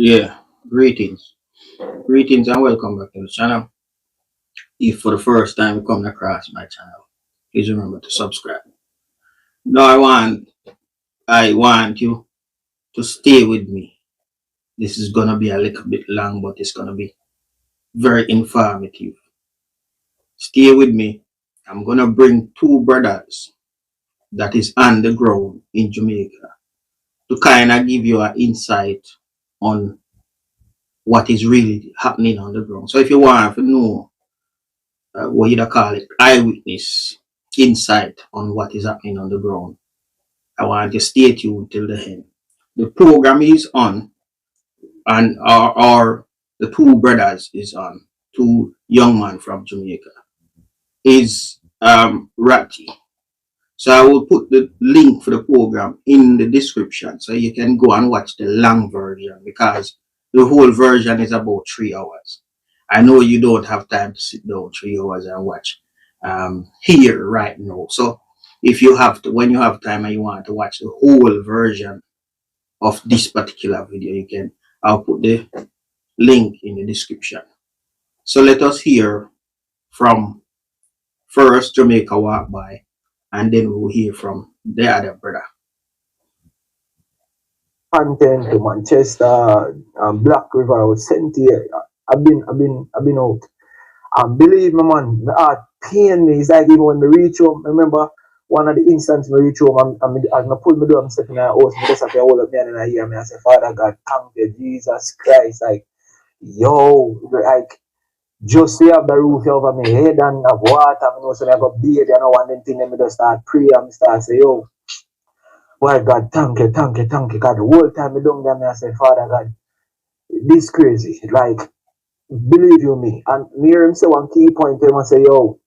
Yeah, greetings. Greetings and welcome back to the channel. If for the first time you come across my channel, please remember to subscribe. Now I want you to stay with me. This is gonna be a little bit long, but it's gonna be very informative. Stay with me. I'm gonna bring two brothers that is on the ground in Jamaica to kind of give you an insight on what is really happening on the ground. So if you want to know what you call it, eyewitness insight on what is happening on the ground, I want you to stay tuned till the end. The program is on, and our the two brothers is on, two young men from Jamaica. Is Ratty. So I will put the link for the program in the description so you can go and watch the long version because the whole version is about 3 hours. I know you don't have time to sit down 3 hours and watch here right now. So if you have to, when you have time and you want to watch the whole version of this particular video, you can. I'll put the link in the description. So let us hear from first Jamaica Walk By, and then we'll hear from the other brother. Content to Manchester, Black River, I was sent here. I've been out. Believe me, man, my heart pain me. It's like even when we reach home. Remember one of the instances we reach home, I'm pull me down, I'm stepping in the house, I just have to hold up me and I hear me. I say, Father God, thank you, Jesus Christ. Like, yo, like, just to have the roof over my head and have water, I know, so I got beard, you know, and then thing, then me just start pray and start say, yo, why God, thank you, God. The whole time I don't get me, I say, Father God, this crazy. Like, believe you me. And me hear him say one key point, him say, yo,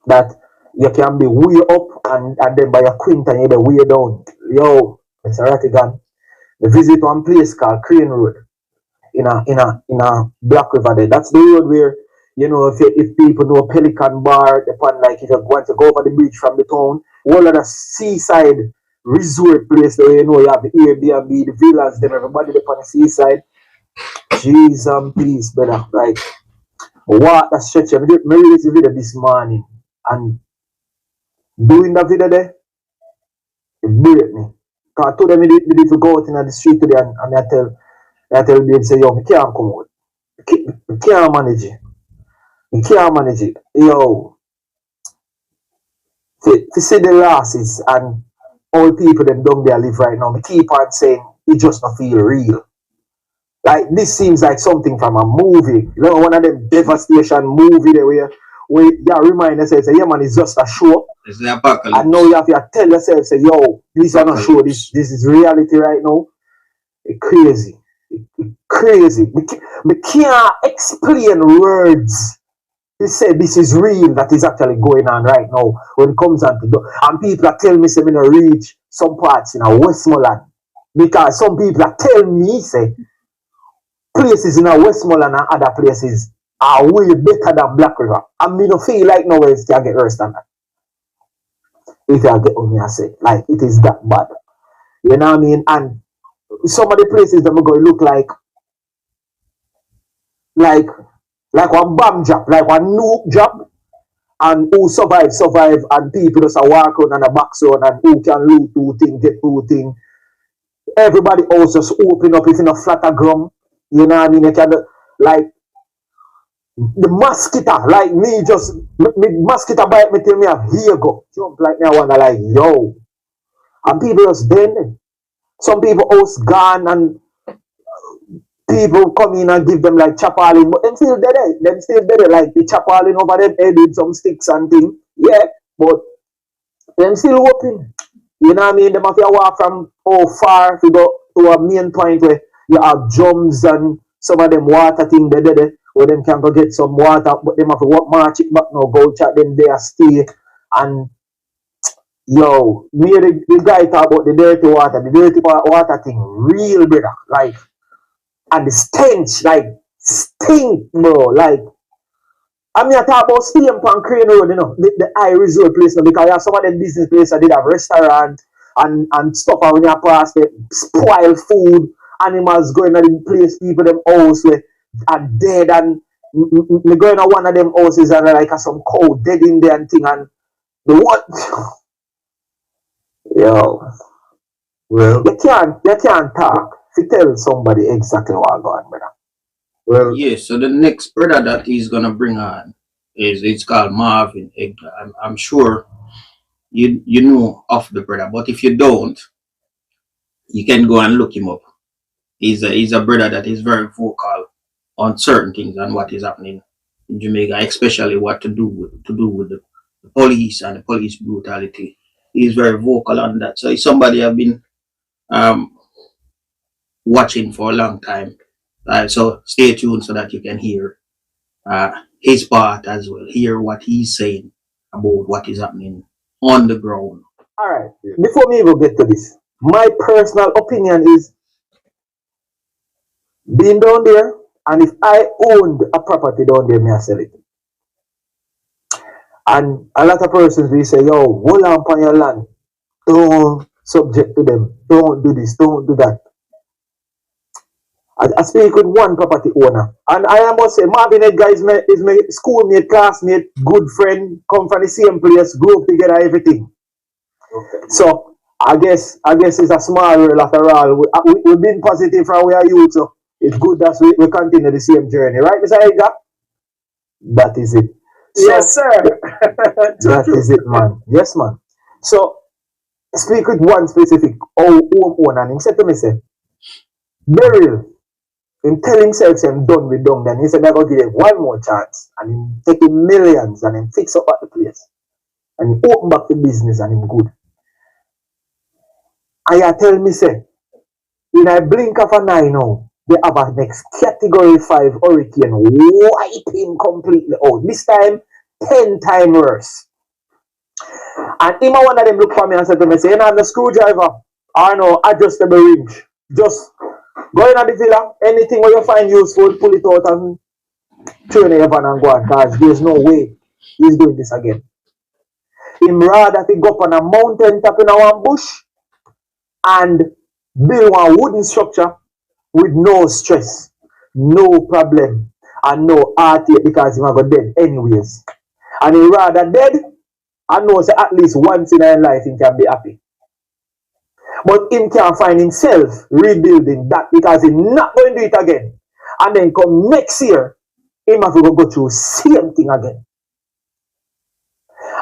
that you can be way up and then by a quint and you be way down. Yo, Mr. Rattigan, we visit one place called Crane Road in a Black River there. That's the road where, you know, if people know Pelican Bar, upon like if you want to go over the bridge from the town, all of the seaside resort place there, you know, you have the Airbnb, the villas, then everybody upon the seaside. Jeez and peace, brother. Like, what a stretch. I released the video this morning and doing the video there, it break me. Because I told them we need to go out in the street today and I tell them, say, yo, we can't come out. We can't manage it. We can't manage it. Yo, to see the losses and all people them down there live right now, we keep on saying it just not feel real. Like this seems like something from a movie. You know, one of them devastation movie there where you remind yourself, say, yeah man, it's just a show. It's the apocalypse. And now you have to tell yourself, say, yo, this is not a show, this is reality right now. It's crazy. It's crazy. We can't explain words. They say this is real, that is actually going on right now when it comes on to do. And people are telling me, say, I'm going to reach some parts in a Westmoreland. Because some people are telling me, say, places in a Westmoreland and other places are way better than Black River. And me no feel like nowhere else can get worse than that. If you get what me I say. Like, it is that bad. You know what I mean? And some of the places that I'm going to look like one bomb job, like one nuke job, and who survive, and people just walk around on a box zone and who can loot two things, get two things. Everybody else just open up if in a flatter ground. You know what I mean? You can, like, the mosquito, like me mosquito bite me till me have here go. Jump like me, I wonder like, yo. And people just dead. Some people else gone and people come in and give them like chapaline, but them still dead. Them still dead. Like the chapaline over them head with some sticks and things. Yeah, but them still open. You know what I mean? Them have to walk from far to go to a main point where you have drums and some of them water thing there, where them can go get some water, but them have to walk march it back now, go chat them there, stay. And yo, me the guy talk about the dirty water thing, real brother. Like, and the stench, like, stink, bro. Like, I mean, I talk about staying on Crane Road, you know, the high resort place, you know, because you have some of them business places that did have restaurant and stuff, and when you pass, they spoil food animals going to the place, people them house where are dead, and me going to one of them houses and like some cow dead in there and thing, and the what? Yo, Well, you can't talk to tell somebody exactly what going on, brother. well, Yes, so the next brother that he's gonna bring on is it's called Marvin Egner. I'm sure you know of the brother, but if you don't, you can go and look him up. He's a brother that is very vocal on certain things and what is happening in Jamaica, especially what to do with the police and the police brutality. He's very vocal on that. So it's somebody I've been um watching for a long time. So stay tuned so that you can hear uh, his part as well, hear what he's saying about what is happening on the ground. All right. Before me even get to this, my personal opinion is being down there, and if I owned a property down there, may I sell it. And a lot of persons will say, yo, hold on upon your land. Don't subject to them. Don't do this. Don't do that. I speak with one property owner. And I must say, Marvin Edgar is my schoolmate, classmate, good friend, come from the same place, grew up together, everything. okay. So I guess it's a small world after all. We've been positive from where you, so it's good that we continue the same journey, right, Mr. Edgar? That is it. So, Yes, sir. that is it, man. Yes, man. So speak with one specific home owner, and he said to me, say, Beryl, him tell himself say I'm done with them. Then he said I go give him one more chance, and him take him millions and him fix up at the place. And he open back the business and him good. And you tell me say, in a blink of an eye now, they have a next category 5 hurricane wiping completely out. This time 10 times worse. And him one of them look for me and said to me, say, you know, the screwdriver or no adjustable wrench. Just go in at the villa, anything where you find useful, pull it out and turn it over and go on, because there's no way he's doing this again. Him rather to go up on a mountain top in a one bush and build one wooden structure with no stress, no problem, and no heartache because he might go dead anyways. And he rather dead and knows at least once in his life he can be happy. But him can't find himself rebuilding that because he's not going to do it again. And then come next year, him have to go through same thing again.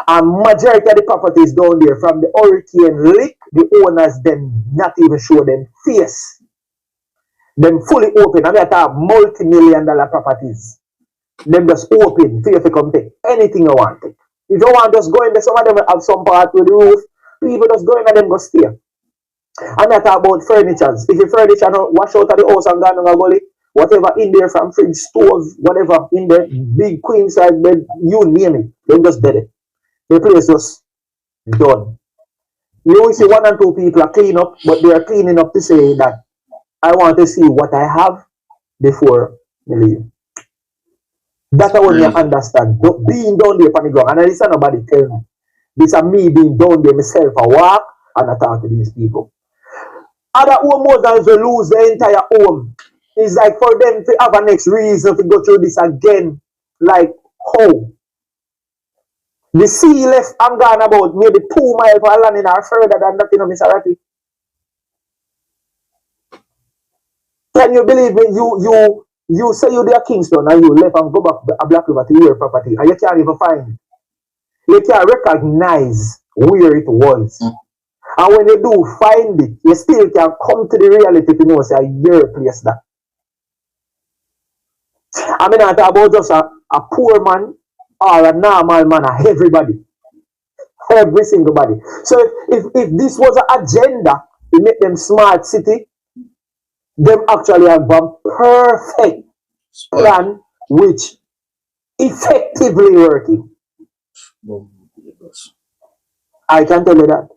And majority of the properties down there from the hurricane lick, the owners them not even show them face. Them fully open. I mean, I talk multi-million-dollar properties. Them just open for you to come take anything you want. If you want, just go in there. Some of them have some part with the roof. People just go in and them go stay. And I talk about furnitures. If your furniture don't wash out of the house and gone on a gully, whatever in there from fridge, stove, whatever in there, big queen size bed, you name it, them just dead it. The place just done. You will see 1 and 2 people are clean up, but they are cleaning up to say that I want to see what I have before I leave. That's how you understand. Being down there on the ground, and this is nobody tell me. This is me being down there myself. I walk and I talk to these people. Other homeowners will lose their entire home. It's like for them to have a next reason to go through this again. Like how? The sea left and gone about maybe 2 miles for landing or further than that, Mr. Ratty. Can you believe me? You say you're there Kingston and you left and go back a Black River to your property and you can't even find it. You can't recognize where it was. And when you do find it, you still can come to the reality to know say your place that. I mean, I talk about just a poor man or a normal man, everybody. Every single body. So if this was an agenda to make them smart city, them actually have a perfect plan which effectively working. I can tell you that.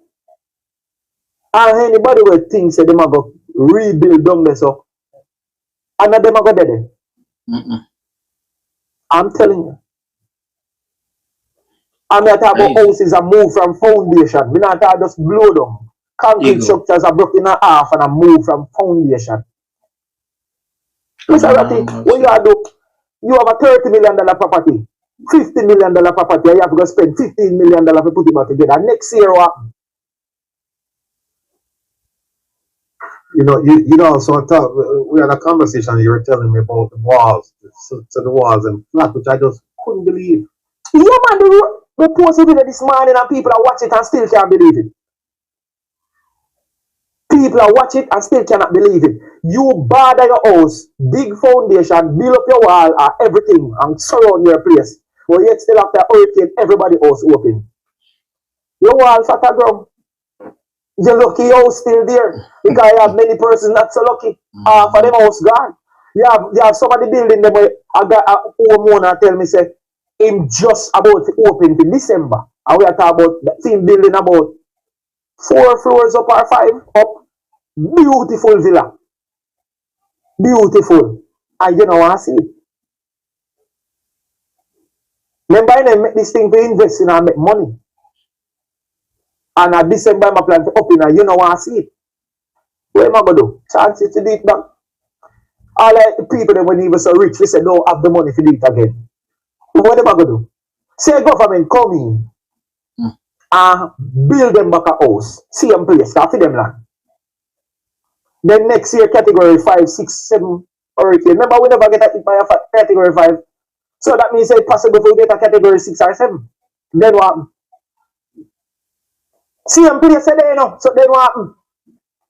And anybody will think that they might go rebuild down there so and then they might go dead. I'm telling you. I'm not talking about houses are moved from foundation. We're not talking just blow down. Concrete structures are broken in half and are moved from foundation. Mr. Ratty, what you do? You have a $30 million property, $50 million property, and you have to go spend $15 million to put it back together. Next year, what? So on top, we had a conversation. You were telling me about the walls, so the walls and flat, which I just couldn't believe. Yeah, man, they posted it this morning and people are watching it and still can't believe it. People are watching it and still cannot believe it. You bother your house, dig foundation, build up your wall and everything and surround your place. But yet still after hurricane, everybody house open. Your wall fat ground. You're lucky your house still there. Because you have many persons not so lucky. Half of them house gone. You have somebody building them where I got a homeowner tell me say him just about to open in December. And we are talking about the team building about 4 floors up or 5 up. Beautiful villa. Beautiful. And you know what I see? Remember I make this thing to invest in and make money. And at December I plan to open and you know what I see? What am I going to do? Chance it to do it back. All the people that when even so rich, they say don't have the money to do it again. What am I going to do? Say government come in and build them back a house. Same place, for them land. Then next year, category 5, 6, 7 hurricane. Remember, we never get a hit by a category 5. So that means it's possible to get a category 6 or 7. Then what happen? Same place, you know. So then what happen?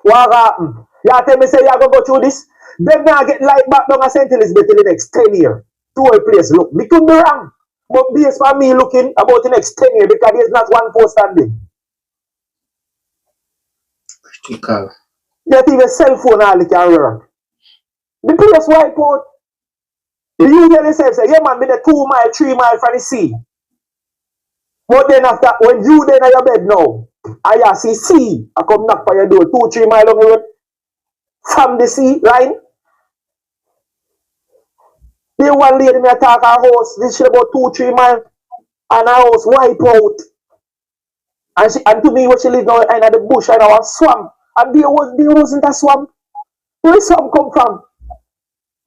What happen? You tell me, say, you going to go through this? Then now get light back down a St. Elizabeth in the next 10 years. To a place, look. We could be wrong. But based on me looking about the next 10 years, because there's not one post standing. Critical. Not even cell phone all it can work. The place wipe out. You tell yourself, say, yeah man, be the 2 mile, 3 mile from the sea. But then after, when you then on your bed now, I see sea, I come knock on your door, 2, 3 mile on the road. From the sea line. The one lady me attack her house, this shit about 2, 3 mile, and her house wipe out. And to me, what she live now in the bush, and our swamp. And there wasn't a swamp. Where the swamp come from?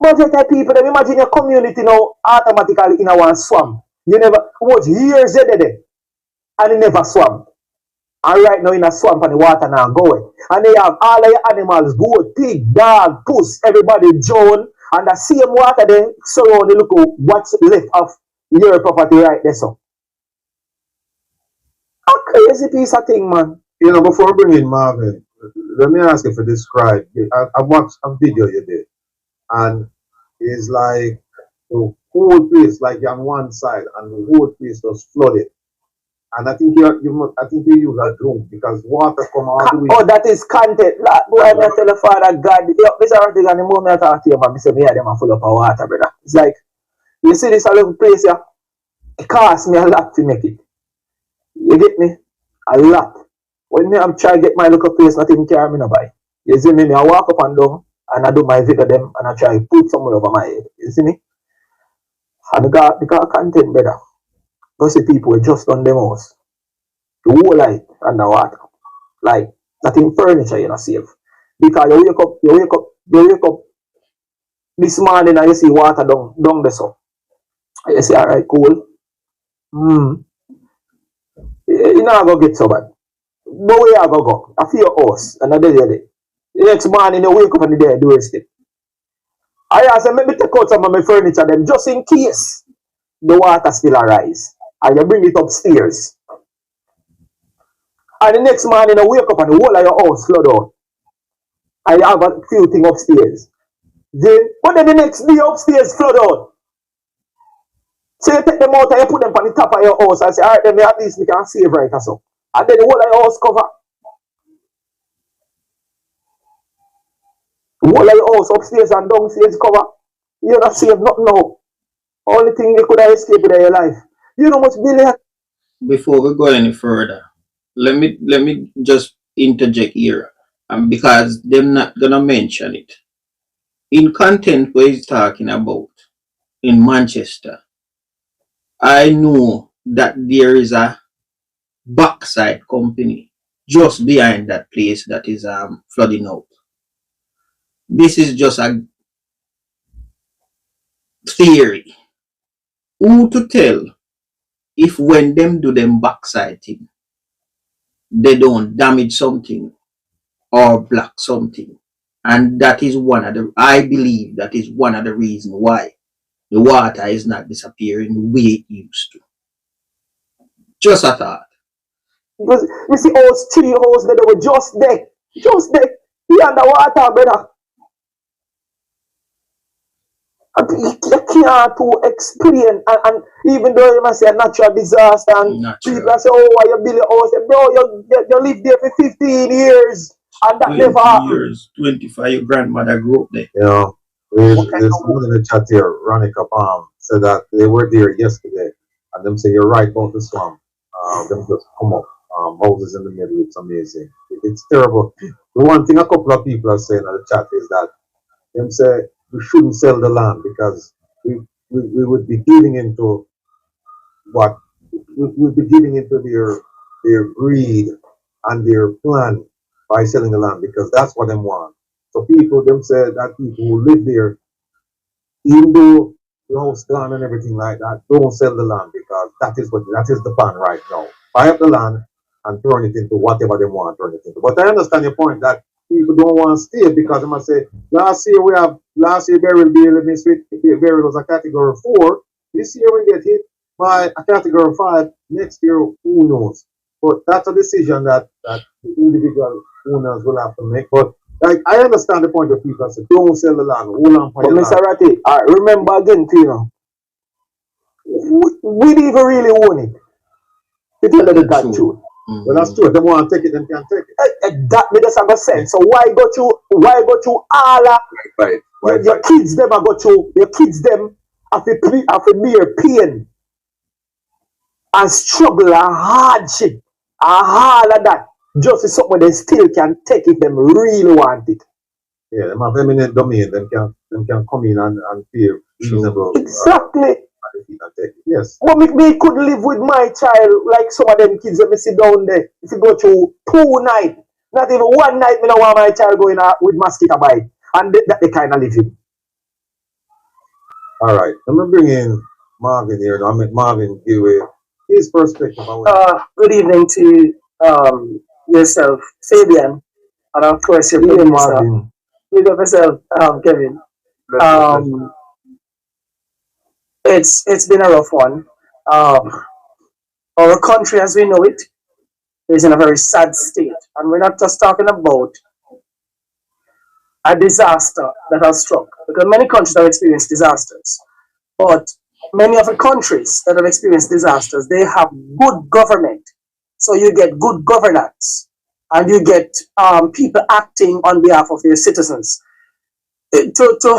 But you tell people, them imagine your community now automatically in a swamp. You never, what years they did it, and it never swamp. And right now in a swamp and the water now going. And they have all of your animals, goat, pig, dog, puss, everybody drown. And the same water they surround the look what's left of your property right there. So. A crazy piece of thing, man. Before we bring in Marvin, let me ask you to describe. I watched a video you did, and it's like the whole place, like you're on one side, and the whole place was flooded. And I think you use a drone because water come all the way. Oh, that is content. Boy, I tell the Father God, Mr. Arthur, and the moment I talk to you, man, I say, them are full of water, brother. It's like, you see this a little place here, it costs me a lot to make it. You get me? A lot. When I'm trying to get my local place, nothing carry me no buy. You see me? I walk up and down and I do my video them and I try to put somewhere over my head. You see me? And the got content better. Go see people just on them house. The whole light underwater. Like nothing furniture you know save. Because you wake up this morning and you see water down the sun. And you say, alright, cool. You know I go get so bad. But where I go? I feel your house and I did it. The next morning you wake up and the do step. I say maybe take out some of my furniture them just in case the water still arise. And you bring it upstairs. And the next morning you wake up and the whole of your house flood out. And you have a few things upstairs. But then the next day upstairs flood out. So you take them out and you put them on the top of your house and say, alright, then at least we can save right or so. And then the whole of your house cover. The whole of your house upstairs and downstairs cover. You not save nothing now. Only thing you could have escaped in your life. You know much billion. Before we go any further, let me just interject here. Because they're not gonna mention it. In content where he's talking about in Manchester, I know that there is a backside company just behind that place that is flooding out. This is just a theory. Who to tell if when them do them backside thing, they don't damage something or block something. And that is one of the, I believe that is one of the reasons why the water is not disappearing the way it used to. Just a thought. Because you see those three holes that they were just there, be underwater, brother. And you can't to explain, and even though you must say a natural disaster, and people Natural. say, oh, why you build a house? Bro, you live there for 15 years, and that 20 never happened. years, 25, your grandmother grew up there. You know, What kind there's of someone in the chat here, Ronica Palm, said that they were there yesterday, and them say you're right about the swamp. Them just come up, houses in the middle. It's amazing. It's terrible. The one thing a couple of people are saying in the chat is that them say we shouldn't sell the land because we would be giving into what we'd be giving into their greed and their plan by selling the land because that's what them want. So people them say that people who live there, even though the house gone and everything like that, don't sell the land because that is the plan right now. Buy up the land and turn it into whatever they want to turn it into. But I understand your point that people don't want to stay because they must say last year burial bill in this week burial was a category 4. This year we get hit by a category 5. Next year who knows? But that's a decision that the individual owners will have to make. But like I understand the point of people say don't sell the land, hold on for But your Mr. land. Ratty, I remember again, you know, we didn't even really own it. It's under the God truth. Well, that's true. If they want to take it, then can take it. That made us have a sense. So why go to all Right. your kids them are go to your kids them have a mere pain and struggle and hardship and all of that just is something they still can take if them really want it. Yeah, them have eminent domain. Them can come in and pay reasonable. Exactly. And take it. Yes. But me could live with my child like some of them kids that me sit down there. If you go to 2 nights, not even 1 night, me don't want my child going out with mosquito bite. And that they kind of live in. All right. I'm gonna bring in Marvin here. Now, I make Marvin give his perspective on it. Good evening to yourself, Fabian, and of course your producer. Marvin. Big up yourself, Kevin. It's been a rough one. Our country, as we know it, is in a very sad state, and we're not just talking about a disaster that has struck, because many countries have experienced disasters, but many of the countries that have experienced disasters, they have good government. So you get good governance, and you get people acting on behalf of their citizens. To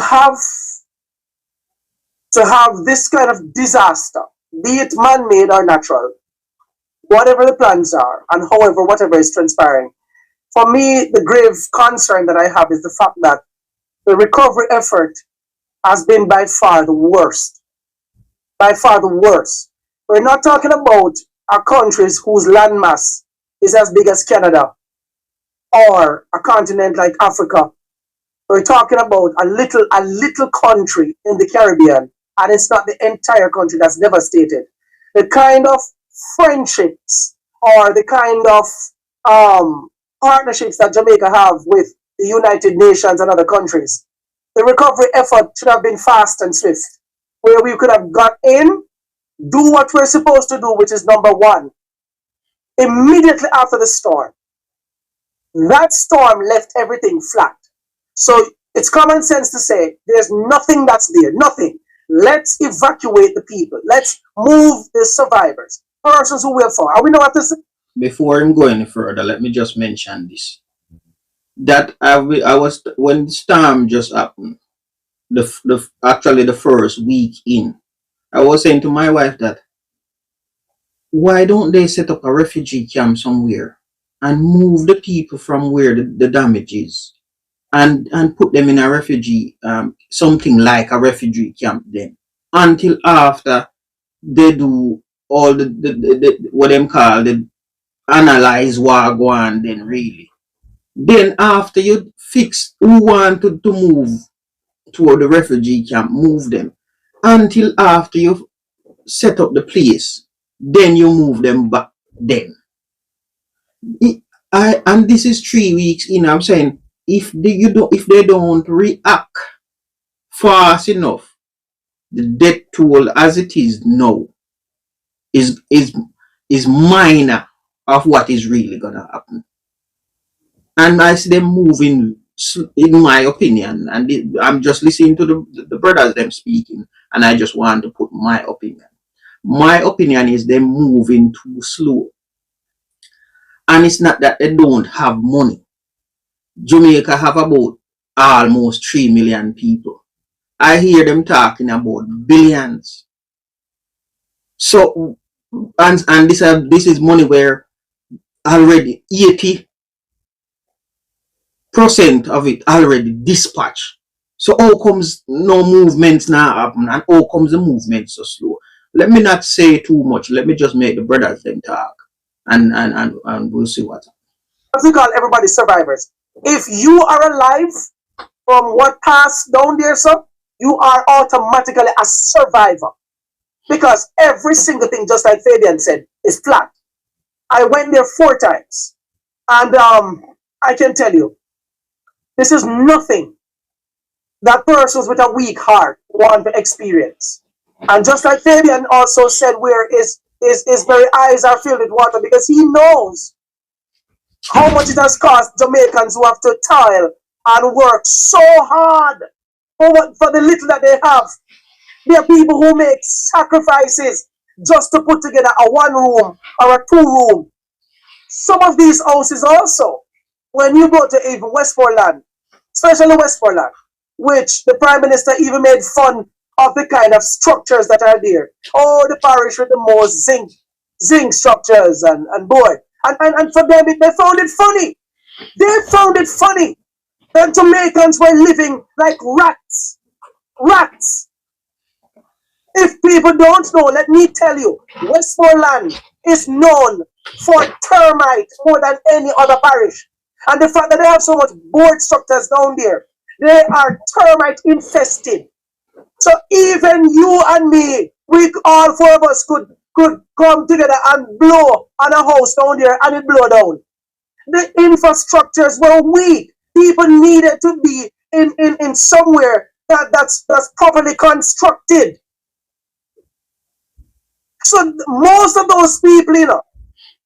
have this kind of disaster, be it man-made or natural, whatever the plans are, and however whatever is transpiring, for me, the grave concern that I have is the fact that the recovery effort has been by far the worst. By far the worst. We're not talking about countries whose landmass is as big as Canada or a continent like Africa. We're talking about a little country in the Caribbean, and it's not the entire country that's devastated. The kind of friendships or the kind of partnerships that Jamaica have with the United Nations and other countries, the recovery effort should have been fast and swift, where we could have got in, do what we're supposed to do, which is number one, immediately after the storm. That storm left everything flat. So it's common sense to say there's nothing that's there, nothing. Let's evacuate the people. Let's move the survivors, persons who will fall. And we know what to say. Before I'm going any further, let me just mention this. That I was when the storm just happened, actually the first week in, I was saying to my wife that why don't they set up a refugee camp somewhere and move the people from where the damage is and put them in a refugee something like a refugee camp then until after they do all the what them call the analyze wagwan then really. Then after you fix who want to move toward the refugee camp, move them. until after you set up the place, then you move them back. Then and this is 3 weeks in. I'm saying if they don't react fast enough, the death toll as it is now is is is minor of what is really gonna happen. And I see them moving, in my opinion, and I'm just listening to the brothers them speaking, and I just want to put my opinion. My opinion is they're moving too slow, and it's not that they don't have money. Jamaica have about almost 3 million people. I hear them talking about billions. So and this is money where already 80% of it already dispatched. So how comes no movements now happen, and how comes the movement so slow? Let me not say too much. Let me just make the brothers them talk, and we'll see what. As we call everybody survivors. If you are alive from what passed down there, sir, you are automatically a survivor. Because every single thing, just like Fabian said, is flat. I went there 4 times. And I can tell you, this is nothing that persons with a weak heart want to experience. And just like Fabian also said, where his very eyes are filled with water, because he knows how much it has cost Jamaicans who have to toil and work so hard for the little that they have. There are people who make sacrifices just to put together a 1 room or a 2 room. Some of these houses also, when you go to even Westmoreland, especially Westmoreland, which the Prime Minister even made fun of the kind of structures that are there. Oh, the parish with the most zinc structures and board. And for them, they found it funny. They found it funny that Jamaicans were living like rats. Rats. If people don't know, let me tell you, Westmoreland is known for termites more than any other parish. And the fact that they have so much board structures down there, they are termite infested. So even you and me, we all 4 of us could come together and blow on a house down there and it blow down. The infrastructures were weak. People needed to be in somewhere that's properly constructed. So most of those people,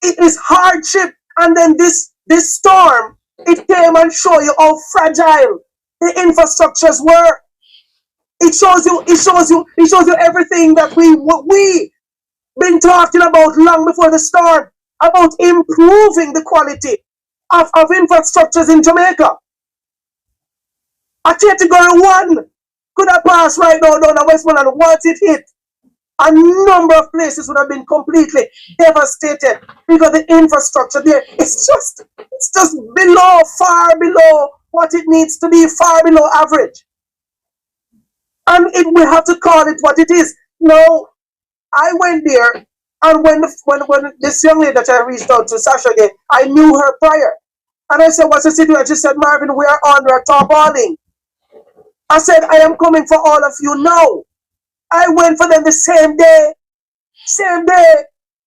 it is hardship. And then this storm, it came and show you how fragile the infrastructures were. It shows you everything that we been talking about long before the storm, about improving the quality of infrastructures in Jamaica. A category 1 could have passed right now down the Westmoreland once it hit. A number of places would have been completely devastated because the infrastructure there it's just below, far below what it needs to be, far below average. And we have to call it what it is. No, I went there, and when this young lady that I reached out to, Sasha again, I knew her prior. And I said, what's the situation? She said, Marvin, we are under a tarpaulin. I said, I am coming for all of you now. I went for them the same day,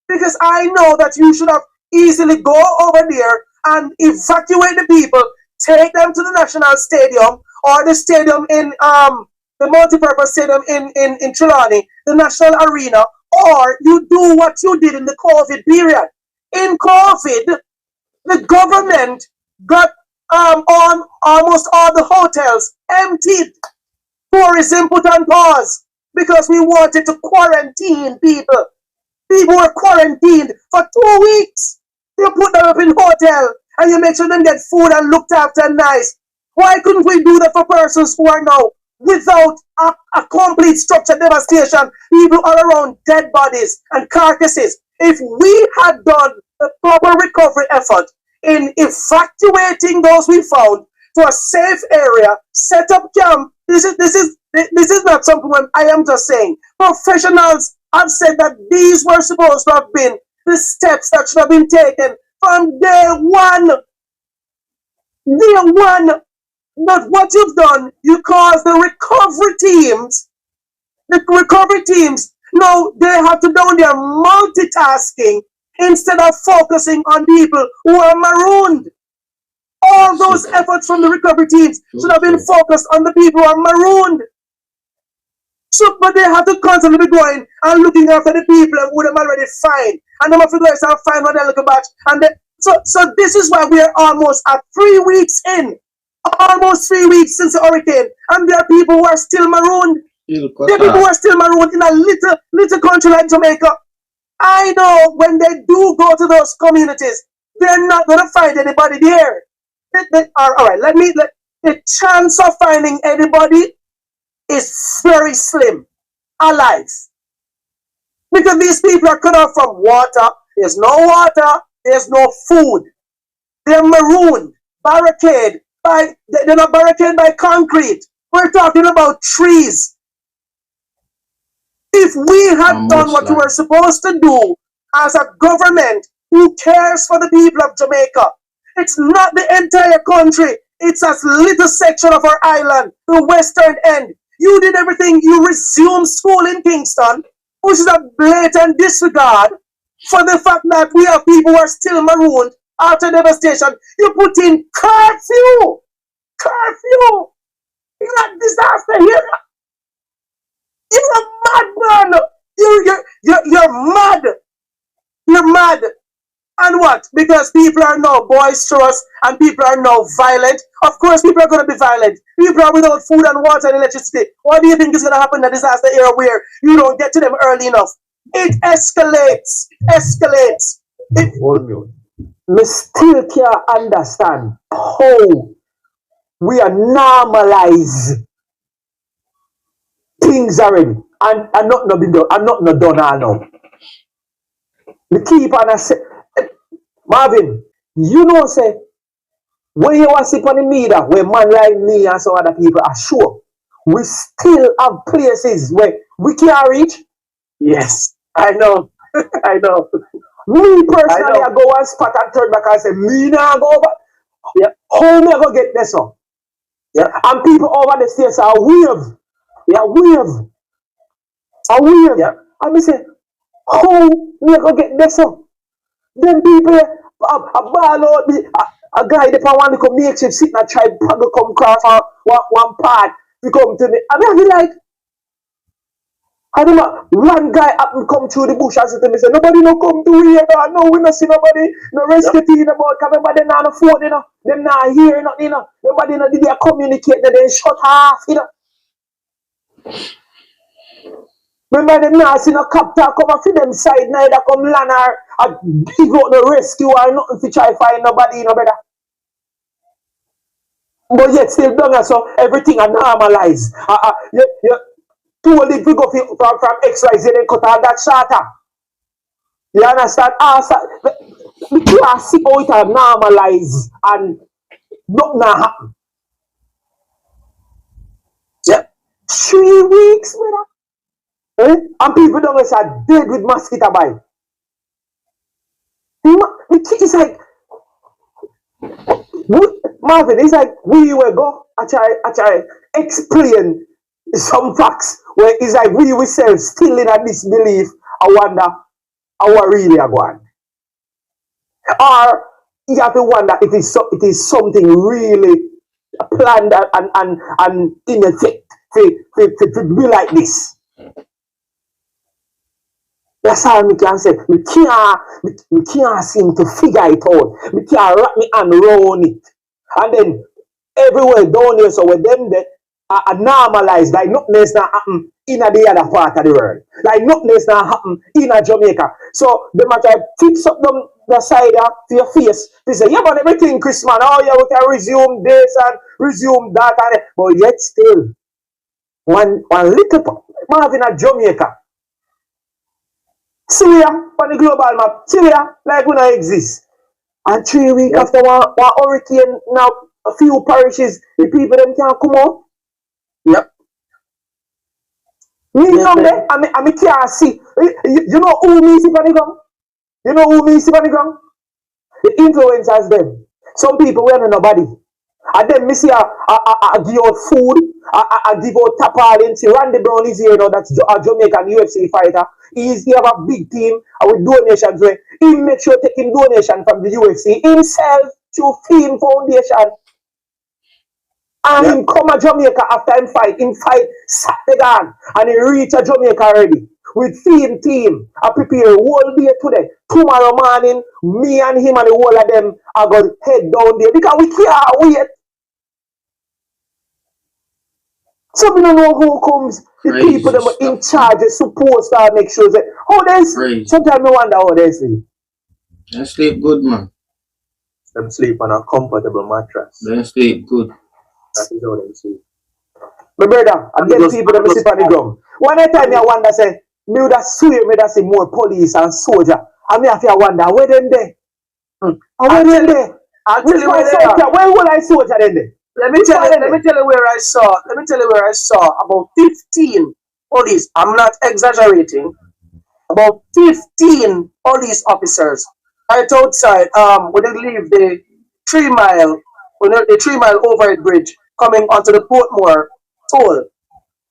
because I know that you should have easily go over there and evacuate the people, take them to the National Stadium or the stadium in the multi-purpose stadium in Trelawney, the National Arena, or you do what you did in the COVID period. In COVID, the government got on almost all the hotels emptied. Tourism put on pause because we wanted to quarantine people. People were quarantined for 2 weeks. You put them up in hotel and you make sure them get food and looked after nice. Why couldn't we do that for persons who are now without a complete structure devastation? People are around dead bodies and carcasses. If we had done a proper recovery effort in evacuating those we found to a safe area, set up camp, this is not something I am just saying. Professionals have said that these were supposed to have been the steps that should have been taken from day one. Day one. But what you've done, you caused the recovery teams The recovery teams, no, they have to down there multitasking instead of focusing on people who are marooned. All those efforts from the recovery teams should have been focused on the people who are marooned. So, but they have to constantly be going and looking after the people who them already find. And them have to go and find what they're looking at. And so this is why we are almost at 3 weeks in. Almost 3 weeks since the hurricane. And there are people who are still marooned. There are people who are still marooned in a little country like Jamaica. I know when they do go to those communities, they're not going to find anybody there. All right, the chance of finding anybody is very slim alive. Because these people are cut off from water. There's no water. There's no food. They're marooned, barricaded by, they're not barricaded by concrete. We're talking about trees. If we had done what we were supposed to do as a government who cares for the people of Jamaica, it's not the entire country. It's a little section of our island, the western end. You did everything. You resumed school in Kingston, which is a blatant disregard for the fact that we have people who are still marooned after devastation. You put in curfew. Curfew. You're not disaster here. You're a madman. You're mad. You're mad. And what? Because people are now boisterous and people are now violent. Of course, people are going to be violent. People are without food and water and electricity. What do you think is going to happen in a disaster era where you don't get to them early enough? It escalates. Escalates. Me still can't understand how we are normalize things already. And not no been done. And not no done all now. Me keep on a say, Marvin, you know, say, when you want to sit on the media, where man like me and some other people are sure, we still have places where we can't reach. Yes, I know. I know. Me personally, I go one spot and turn back and say, me now go back. Yeah. How me go get this up? Yeah. And people over the stairs are wave. Yeah, wave. A wave. Yeah. And me say, how me go get this up? Then people, a ball out, a guy that want to come makeshift sitting and try to come cross one part to come to me. I mean, I feel like, I don't know, one guy up and come through the bush and say to me, say, nobody no come to here, no, we no see nobody, no rescue team about, because everybody not on the phone, you know, them not hear nothing, you know, nobody no did they communicate, they shut off, you know. Remember them not see no copter come off them side, neither come land or dig out the rescue or nothing to try find nobody, you know, brother. But yet still done so everything are normalized. You told it to go from XYZ and cut out that shorter. You understand? We can't see how it are normalized and nothing happen. Yep. 3 weeks, brother. Eh? And people don't say dead with mosquito bite. It's like Marvin, it's like we will go I try explain some facts where it's like we ourselves still in a disbelief. I wonder how really are going. Or you have to wonder if it is something really planned and in effect to be like this. That's all we can say. We can't seem to figure it out. We can't wrap me hand around it. And then everywhere down here, so with them that are normalized, like nothing else not happen in the other part of the world. Like nothing else not happen in Jamaica. So they might try to fix up them the side to your face. They say, yeah, but everything, Chris, man. Oh yeah, we can resume this and resume that and that. But yet still, one little Marvin at Jamaica. Syria on the global map, Syria like we don't exist. And 3 weeks after one hurricane, now a few parishes, the people them can't come out. Yep. Me come there, I can't see. You know who me see on the ground? You know who me see on the ground? The influencers them. Some people we don't know nobody. And then me see I give out food, I give out tapalin. See Randy Brown is here now, that's a Jamaican UFC fighter. He have a big team with donations where he make sure taking donation from the UFC himself to Film Foundation. And Yeah. him come to Jamaica after him fight Saturday gone, and he reach a Jamaica already. With film team, I prepare whole day today. Tomorrow morning, me and him and the whole of them are going to head down there because we can't wait. So we don't know who comes. The Crazy people that were in stuff, charge is supposed to make sure that how they Crazy. sometimes I wonder how they sleep. They sleep good, man. Them sleep on a comfortable mattress. They sleep good. That is how they sleep. My brother, and And them just- people that sleep on the ground. One time I wonder say, me would have swear me that see more police and soldier. And me have to wonder where them there? And where them there? I'll tell Which you one where they are. soldier? Where will I soldier then there? Let me tell you where I saw. Let me tell you where I saw about 15 police. I'm not exaggerating. About 15 police officers right outside. When they leave the 3 mile, the 3 mile overhead bridge coming onto the Portmore toll,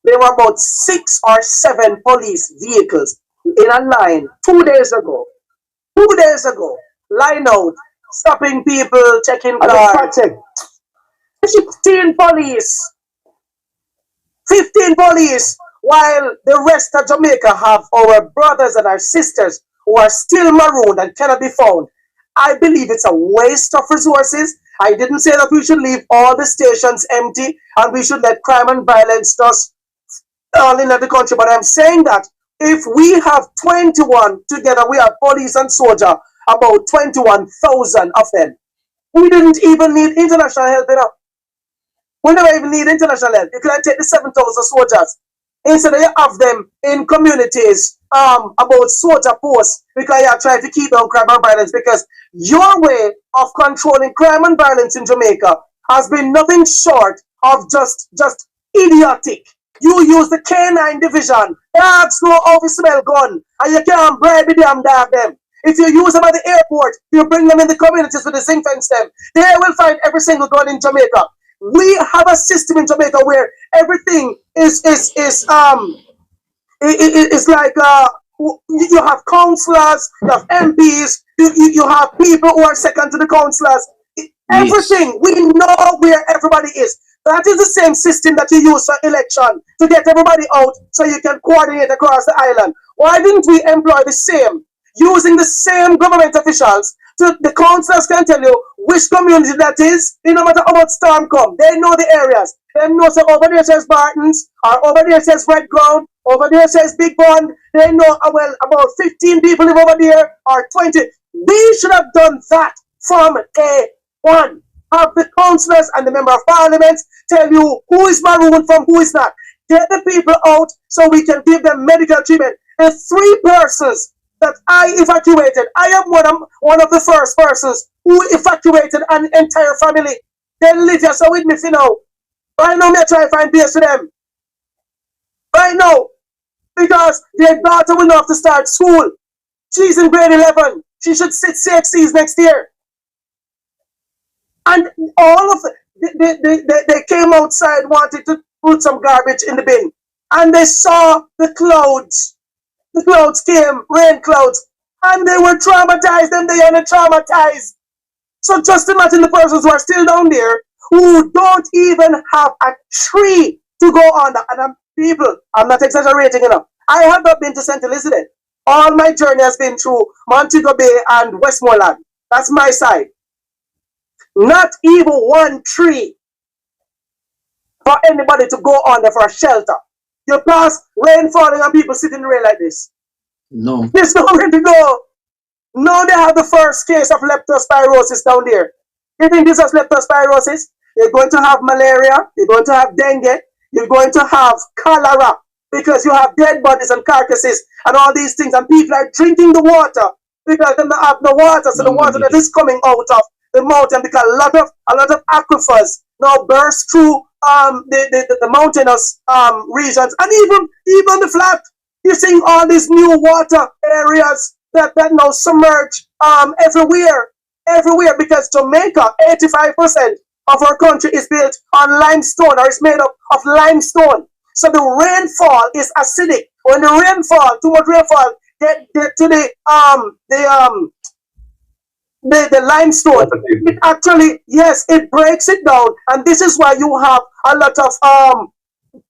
there were about 6 or 7 police vehicles in a line 2 days ago. 2 days ago, line out, stopping people, checking And the cars. spot check. 15 police. 15 police. While the rest of Jamaica have our brothers and our sisters who are still marooned and cannot be found. I believe it's a waste of resources. I didn't say that we should leave all the stations empty and we should let crime and violence just all in the country. But I'm saying that if we have 21 together, we have police and soldier, about 21,000 of them. We didn't even need international help enough. We never even need international help. You can take the 7,000 soldiers. Instead of you have them in communities about soldier posts because you are trying to keep down crime and violence because your way of controlling crime and violence in Jamaica has been nothing short of just idiotic. You use the K9 division. Dogs know how to smell gun and you can't bribe the damn dog them. If you use them at the airport, you bring them in the communities with the zinc fence them. They will find every single gun in Jamaica. We have a system in Jamaica where everything is like you have councillors, you have MPs, you have people who are second to the councillors. Everything we know where everybody is. That is the same system that you use for election to get everybody out so you can coordinate across the island. Why didn't we employ the same, using the same government officials? So the councillors can tell you which community that is. No matter how much storm come, they know the areas. They know so over there says Bartons, or over there says Red Ground, over there says Big Bond. They know well about 15 people live over there or 20. We should have done that from day one. Have the councillors and the member of parliament tell you who is marooned from who is not. Get the people out so we can give them medical treatment. The 3 persons that I evacuated, I am one of the first persons who evacuated an entire family. They live here, so with me for now. Right now, me try to find place for them. Right now. Because their daughter will not have to start school. She's in grade 11. She should sit CXCs next year. And all of they came outside, wanted to put some garbage in the bin. And they saw the clouds. The clouds came, rain clouds, and they were traumatized, and they are traumatized. So just imagine the persons who are still down there who don't even have a tree to go under. And I'm not exaggerating enough. I have not been to St. Elizabeth. All my journey has been through Montego Bay and Westmoreland. That's my side. Not even one tree for anybody to go under for a shelter. You pass rain falling and people sit in the rain like this. No. There's nowhere to go. Now they have the first case of leptospirosis down there. You think this is leptospirosis? You're going to have malaria, you're going to have dengue, you're going to have cholera because you have dead bodies and carcasses and all these things, and people are drinking the water because they don't have no water, so the water that is coming out of the mountain because a lot of aquifers now burst through the mountainous regions and even the flat. You're seeing all these new water areas that now submerge everywhere because Jamaica, 85% of our country is built on limestone, or is made up of limestone. So the rainfall is acidic. When the rainfall, too much rainfall, get to the limestone, it actually, yes, it breaks it down, and this is why you have a lot of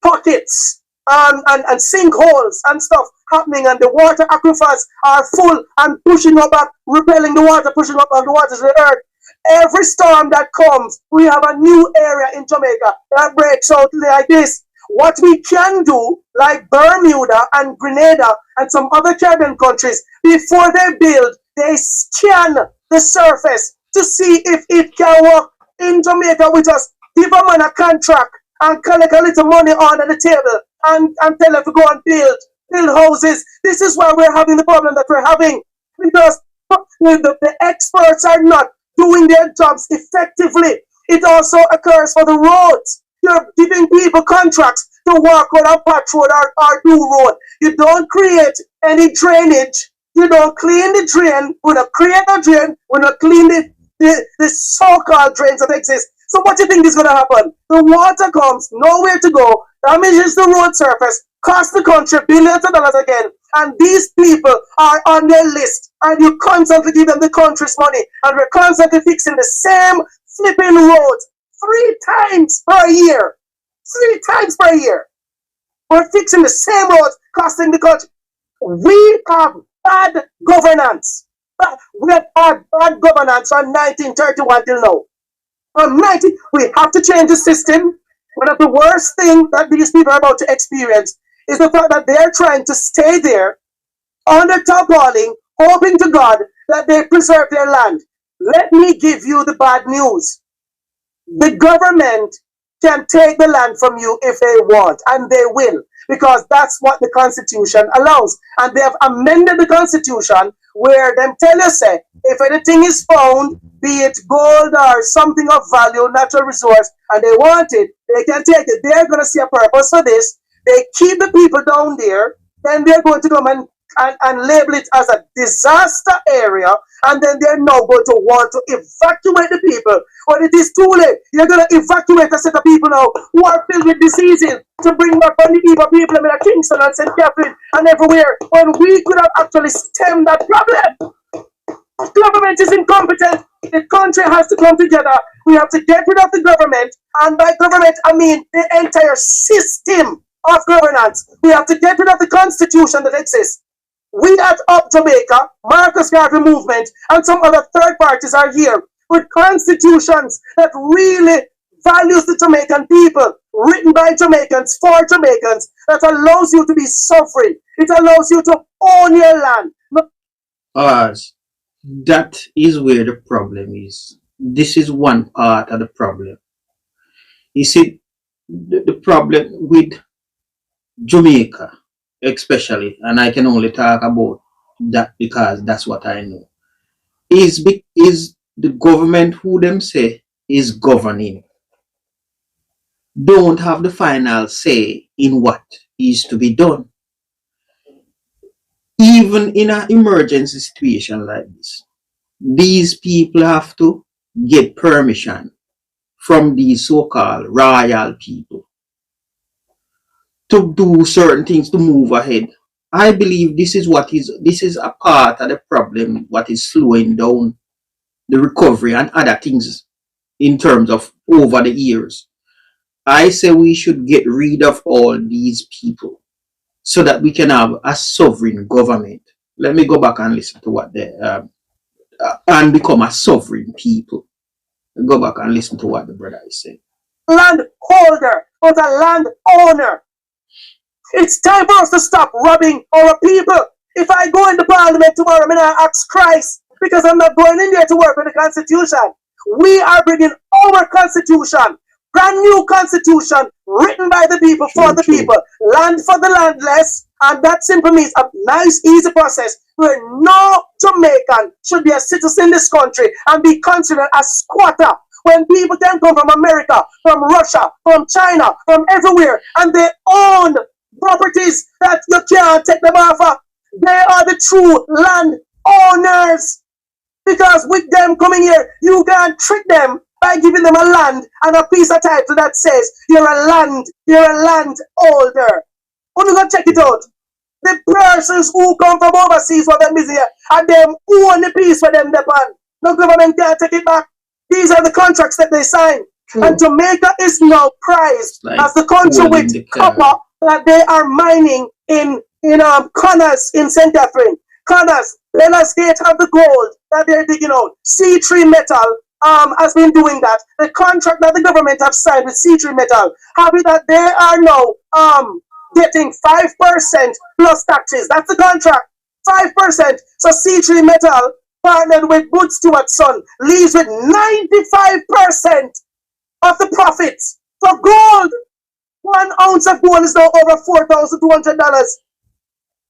pockets and sinkholes and stuff happening, and the water aquifers are full and pushing up, back, repelling the water, pushing up on the water to the earth. Every storm that comes, we have a new area in Jamaica that breaks out like this. What we can do, like Bermuda and Grenada and some other Caribbean countries, before they build, they scan the surface to see if it can work in Jamaica with us. Give a man a contract and collect a little money under the table and tell them to go and build houses. This is why we're having the problem that we're having, because the experts are not doing their jobs effectively. It also occurs for the roads. You're giving people contracts to work on a patch road or do road. You don't create any drainage. You don't clean the drain. We don't create a drain. We don't clean the so-called drains that exist. So what do you think is going to happen? The water comes, nowhere to go, damages the road surface, costs the country billions of dollars again, and these people are on their list, and you constantly give them the country's money, and we're constantly fixing the same flipping roads 3 times per year. 3 times per year. We're fixing the same roads, costing the country. We have bad governance. We have had bad governance from 1931 till now. From 19, we have to change the system. One of the worst things that these people are about to experience is the fact that they're trying to stay there under tarpaulin, hoping to God that they preserve their land. Let me give you the bad news. The government can take the land from you if they want, and they will, because that's what the Constitution allows. And they have amended the Constitution where them tell you, say, if anything is found, be it gold or something of value, natural resource, and they want it, they can take it. They're going to see a purpose for this. They keep the people down there, then they're going to come and label it as a disaster area, and then they're now going to want to evacuate the people. But it is too late. You're going to evacuate a set of people now who are filled with diseases to bring back on the people in Kingston and St. Catherine and everywhere, when we could have actually stemmed that problem. Government is incompetent. The country has to come together. We have to get rid of the government, and by government I mean the entire system of governance. We have to get rid of the constitution that exists. We at Up Jamaica, Marcus Garvey Movement, and some other third parties are here with constitutions that really values the Jamaican people, written by Jamaicans for Jamaicans, that allows you to be sovereign. It allows you to own your land. That is where the problem is. This is one part of the problem. You see, the problem with Jamaica, especially, and I can only talk about that because that's what I know, is the government who them say is governing don't have the final say in what is to be done. Even in an emergency situation like this, these people have to get permission from these so-called royal people to do certain things to move ahead. I believe this is a part of the problem, what is slowing down the recovery and other things in terms of over the years. I say we should get rid of all these people so that we can have a sovereign government. Let me go back and listen to what they and become a sovereign people. Go back and listen to what the brother is saying. Landholder, not a landowner. It's time for us to stop robbing our people. If I go into Parliament tomorrow, I'm going to ask Christ, because I'm not going in there to work with the Constitution. We are bringing our Constitution, brand new Constitution, written by the people, for the people, land for the landless, and that simply means a nice, easy process where no Jamaican should be a citizen in this country and be considered a squatter. When people can come from America, from Russia, from China, from everywhere, and they own properties that you can't take them off of. They are the true land owners. Because with them coming here, you can't trick them by giving them a land and a piece of title that says you're a land holder. Only go check it out. The persons who come from overseas for them is here, and them own the piece for them depend. No government can't take it back. These are the contracts that they sign. True. And Jamaica is now prized Like as the country coal in with the car. copper that they are mining in Connors in St. Catherine. Connors, Bella State have the gold that they're digging out. C3 Metal has been doing that. The contract that the government have signed with C3 Metal have it that they are now getting 5% plus taxes. That's the contract. 5%. So C3 Metal partnered with Bud Stewart's son leaves with 95% of the profits. For gold, 1 ounce of gold is now over $4,200.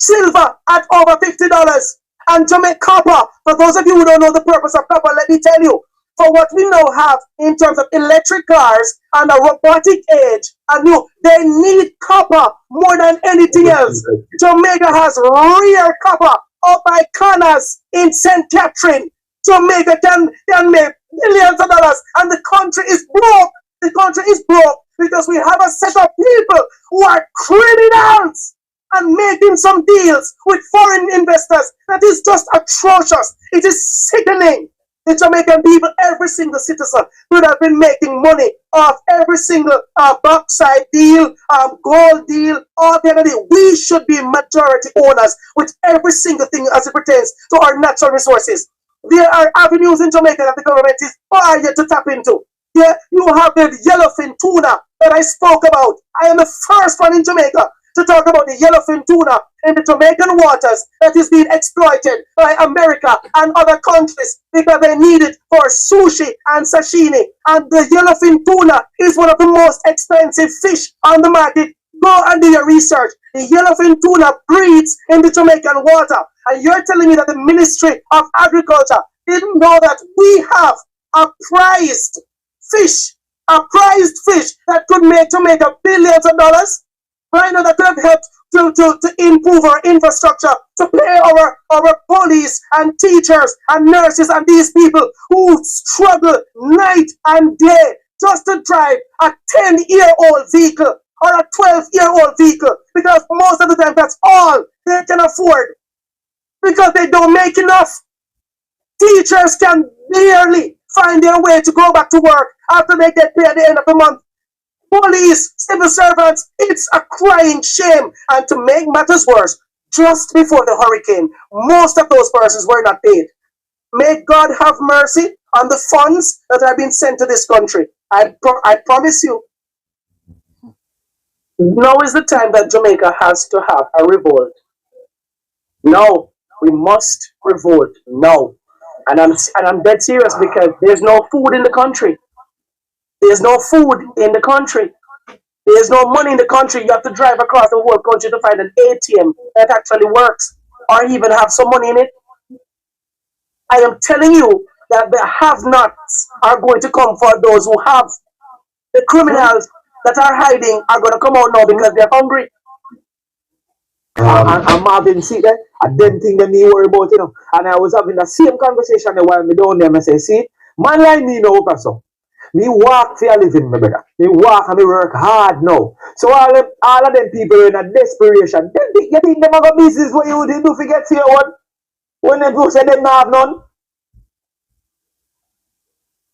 Silver at over $50. And Jamaica copper. For those of you who don't know the purpose of copper, let me tell you. For what we now have in terms of electric cars and a robotic age, and they need copper more than anything else. Jamaica has rare copper up by Connors in St. Catherine. Jamaica can make millions of dollars, and the country is broke. The country is broke because we have a set of people who are criminals and making some deals with foreign investors that is just atrocious. It is sickening. The Jamaican people, every single citizen would have been making money off every single bauxite deal, gold deal, all the other deal. We should be majority owners with every single thing as it pertains to our natural resources. There are avenues in Jamaica that the government is far yet to tap into. Yeah, you have the yellowfin tuna that I spoke about. I am the first one in Jamaica to talk about the yellowfin tuna in the Jamaican waters that is being exploited by America and other countries because they need it for sushi and sashimi. And the yellowfin tuna is one of the most expensive fish on the market. Go and do your research. The yellowfin tuna breeds in the Jamaican water. And you're telling me that the Ministry of Agriculture didn't know that we have a prized fish that could make Jamaica billions of dollars? Right now that could have helped to improve our infrastructure, to pay our police and teachers and nurses and these people who struggle night and day just to drive a 10-year-old vehicle or a 12-year-old vehicle, because most of the time that's all they can afford because they don't make enough. Teachers can barely find their way to go back to work after they get paid at the end of the month. Police, civil servants, it's a crying shame. And to make matters worse, just before the hurricane, most of those persons were not paid. May God have mercy on the funds that have been sent to this country. I promise you, now is the time that Jamaica has to have a revolt. No, we must revolt now. And I'm dead serious because there's no food in the country. There's no food in the country. There's no money in the country. You have to drive across the whole country to find an ATM that actually works or even have some money in it. I am telling you that the have-nots are going to come for those who have. The criminals that are hiding are going to come out now because they're hungry. And Marvin, see that? I didn't think that me worry about, And I was having the same conversation while me down there. I say, see, man like me no so. Me walk for a living, my brother. Me walk and me work hard now. So all of them people in a desperation. You think them have a business what you do forget to your one? When them people say them not have none?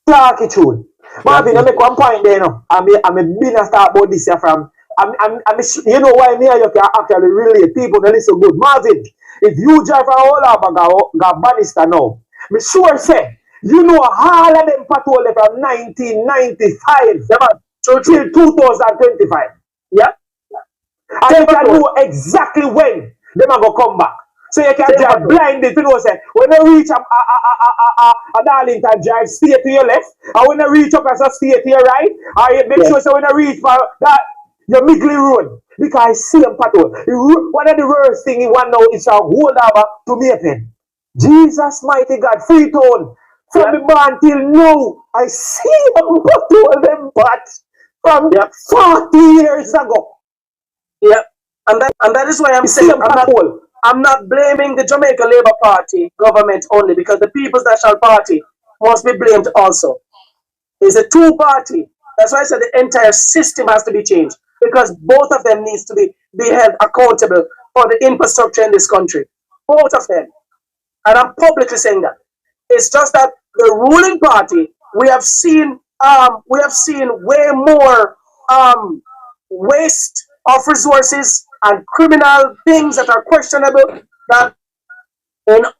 Talk it true. Marvin, I make one point there, I'm been a start about this here from. You know why me and you can actually relate. People that listen good. Marvin, if you drive a whole lot of Bannister now, me sure say, you know all of them patrol from 1995 till 2025. Yeah? And you can know exactly when them are going to come back. So you can drive blinded. You know, say, when you reach a Darlington Drive, stay to your left. And when you reach up, stay to your right. And make sure so when you reach that, your Migley Road, because I see them patrol. One of the worst thing he want now is a hold over to Maypen. Jesus mighty God, Freetown. From the born till now, I see them patrol them but from 40 years ago. Yeah, and that is why I'm saying I'm not blaming the Jamaica Labour Party government only, because the People's National Party must be blamed also. It's a two-party. That's why I said the entire system has to be changed because both of them needs to be held accountable for the infrastructure in this country. Both of them. And I'm publicly saying that. It's just that the ruling party, we have seen way more waste of resources and criminal things that are questionable than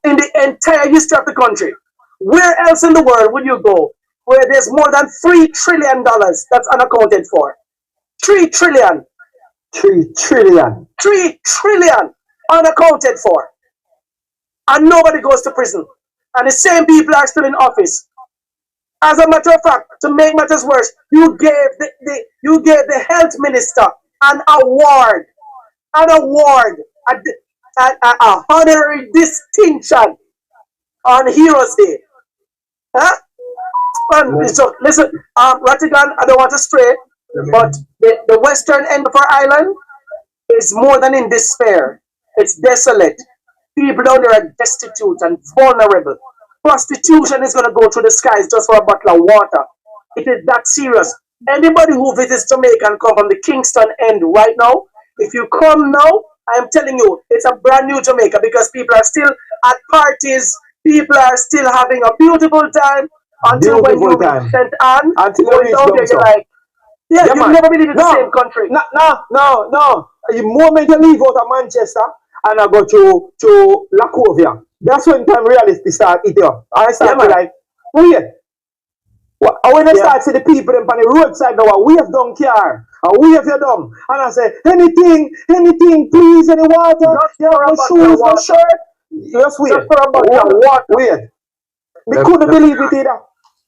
in the entire history of the country. Where else in the world would you go where there's more than $3 trillion that's unaccounted for? 3 trillion. 3 trillion. 3 trillion unaccounted for. And nobody goes to prison. And the same people are still in office. As a matter of fact, to make matters worse, you gave the health minister an award, a, a honorary distinction on Heroes Day. Huh? And so listen, Ratigan, I don't want to stray, but the western end of our island is more than in despair. It's desolate. People down there are destitute and vulnerable. Prostitution is going to go through the skies just for a bottle of water. It is that serious. Anybody who visits Jamaica and come from the Kingston end right now, if you come now, I'm telling you, it's a brand new Jamaica because people are still at parties. People are still having a beautiful time until when you meet St. Anne, Until you going reach down there, you're like, yeah, you've never been in the same country. No. The moment you leave out of Manchester and I go to Lacovia, that's when time reality start eating up. I start to like, wait. When I start to see the people on the roadside now, we have done car, we have your dumb. And I say, anything, please, any water, you have no shoes, no shirt. Just wait. Just for a bottle of water. Wait. We couldn't believe it either.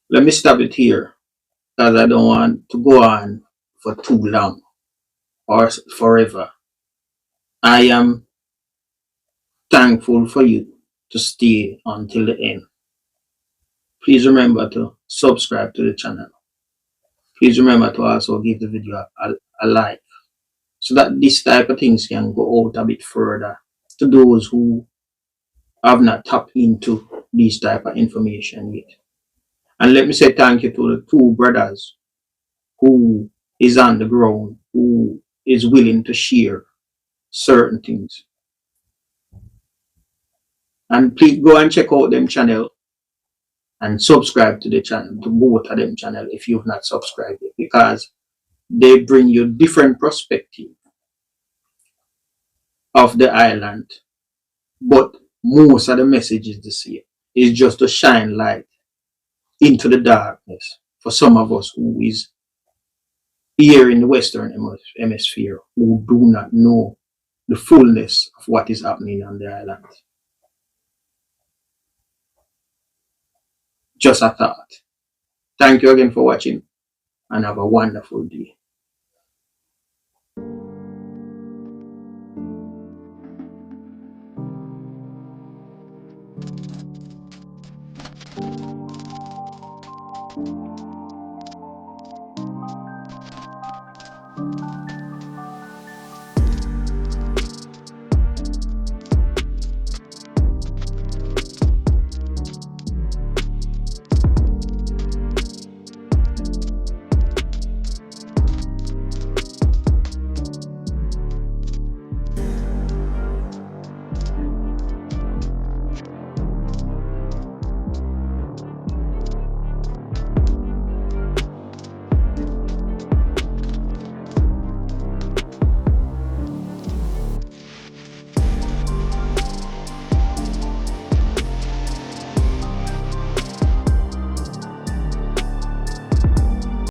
Let me stop it here, as I don't want to go on for too long or forever. I am thankful for you to stay until the end. Please remember to subscribe to the channel. Please remember to also give the video a like so that this type of things can go out a bit further to those who have not tapped into this type of information yet. And let me say thank you to the two brothers who is on the ground, who is willing to share certain things. And please go and check out them channel and subscribe to the channel, to both of them channel if you've not subscribed yet, because they bring you different perspective of the island, but most of the message is the same. It's just to shine light into the darkness for some of us who is here in the Western Hemisphere who do not know the fullness of what is happening on the island. Just a thought. Thank you again for watching and have a wonderful day.